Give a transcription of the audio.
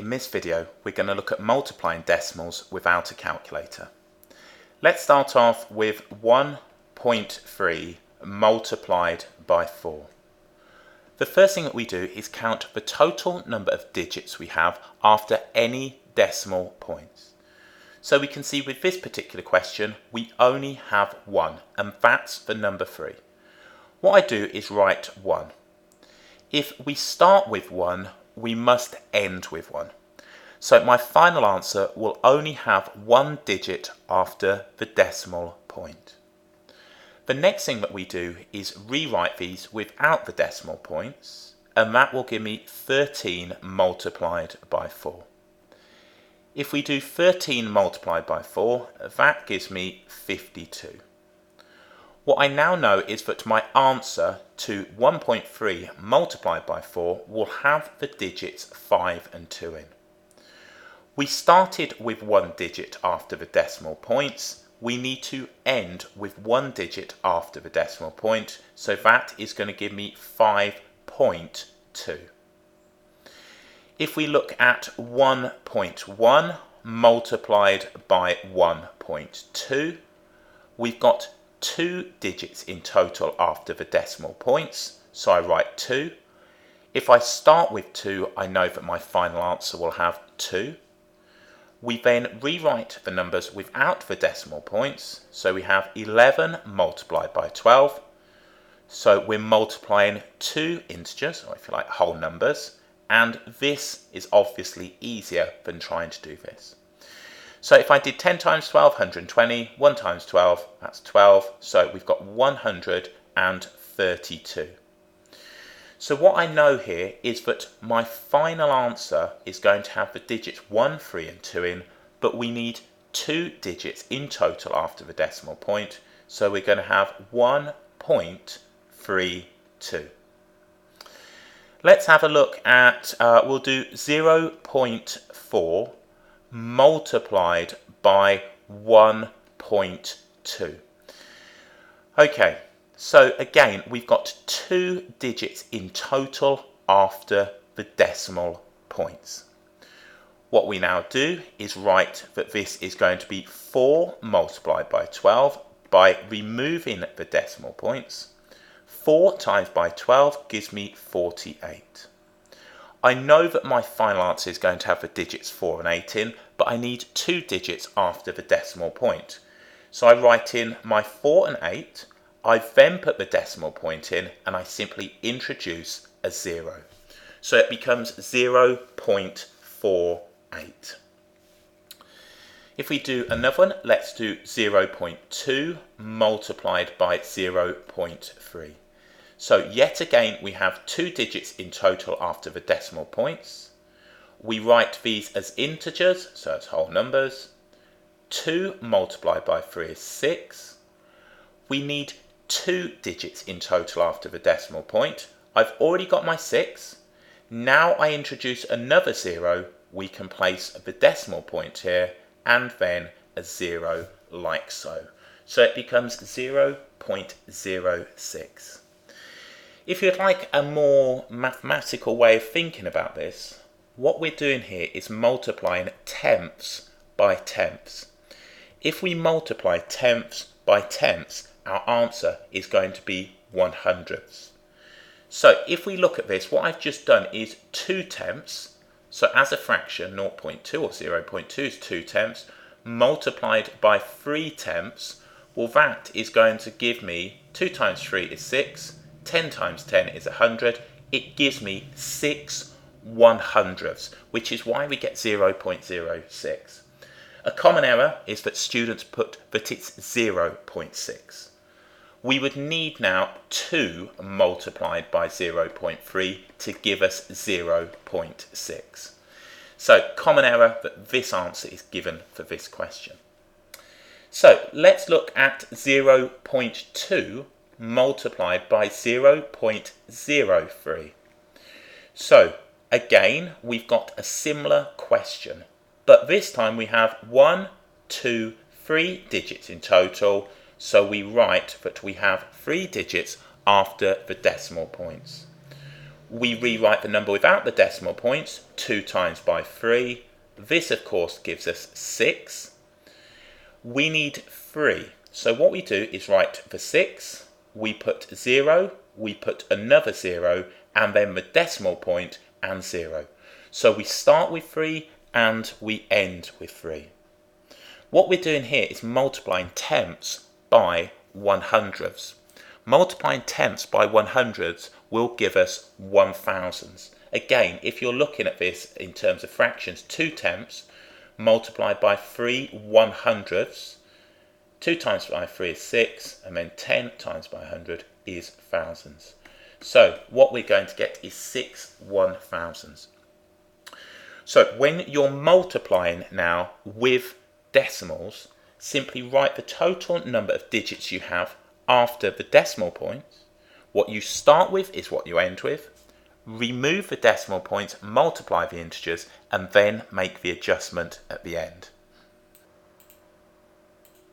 In this video, we're going to look at multiplying decimals without a calculator. Let's start off with 1.3 multiplied by 4. The first thing that we do is count the total number of digits we have after any decimal points. So we can see with this particular question, we only have 1, and that's the number 3. What I do is write 1. If we start with 1, we must end with 1. So my final answer will only have 1 digit after the decimal point. The next thing that we do is rewrite these without the decimal points, and that will give me 13 multiplied by 4. If we do 13 multiplied by 4, that gives me 52. What I now know is that my answer to 1.3 multiplied by 4 will have the digits 5 and 2 in. We started with 1 digit after the decimal points. We need to end with 1 digit after the decimal point, so that is going to give me 5.2. If we look at 1.1 multiplied by 1.2, we've got 2 digits in total after the decimal points, so I write 2. If I start with 2, I know that my final answer will have 2. We then rewrite the numbers without the decimal points, so we have 11 multiplied by 12. So we're multiplying 2 integers, or if you like whole numbers, and this is obviously easier than trying to do this. So if I did 10 times 12, 120, 1 times 12, that's 12, so we've got 132. So what I know here is that my final answer is going to have the digits 1, 3 and 2 in, but we need 2 digits in total after the decimal point, so we're going to have 1.32. Let's have a look at, we'll do 0.4 multiplied by 1.2. Okay, so again, we've got 2 digits in total after the decimal points. What we now do is write that this is going to be 4 multiplied by 12 by removing the decimal points. 4 times by 12 gives me 48. I know that my final answer is going to have the digits 4 and 8 in, but I need 2 digits after the decimal point. So I write in my 4 and 8, I then put the decimal point in, and I simply introduce a 0. So it becomes 0.48. If we do another one, let's do 0.2 multiplied by 0.3. So yet again, we have 2 digits in total after the decimal points. We write these as integers, so it's whole numbers. 2 multiplied by 3 is 6. We need 2 digits in total after the decimal point. I've already got my 6. Now I introduce another 0. We can place the decimal point here and then a 0 like so. So it becomes 0.06. If you'd like a more mathematical way of thinking about this, what we're doing here is multiplying tenths by tenths. If we multiply tenths by tenths, our answer is going to be 1/100ths. So if we look at this, what I've just done is 2 tenths. So as a fraction, 0.2 or 0.2 is 2 tenths, multiplied by 3 tenths. Well, that is going to give me 2 times 3 is 6. 10 times 10 is 100. It gives me 6/100ths, which is why we get 0.06. A common error is that students put that it's 0.6. We would need now 2 multiplied by 0.3 to give us 0.6. So common error that this answer is given for this question. So let's look at 0.2 multiplied by 0.03. So again, we've got a similar question, but this time we have 1, 2, 3 digits in total, so we write that we have 3 digits after the decimal points. We rewrite the number without the decimal points, 2 times by 3. This, of course, gives us 6. We need 3. So what we do is write for 6, we put 0, we put another 0, and then the decimal point and 0. So we start with 3 and we end with 3. What we're doing here is multiplying tenths by 100ths. Multiplying tenths by 100ths will give us 1,000ths. Again, if you're looking at this in terms of fractions, 2 tenths multiplied by 3 100ths. 2 times by 3 is 6, and then 10 times by 100 is thousands. So what we're going to get is 6 1,000ths. So when you're multiplying now with decimals, simply write the total number of digits you have after the decimal points. What you start with is what you end with. Remove the decimal points, multiply the integers, and then make the adjustment at the end.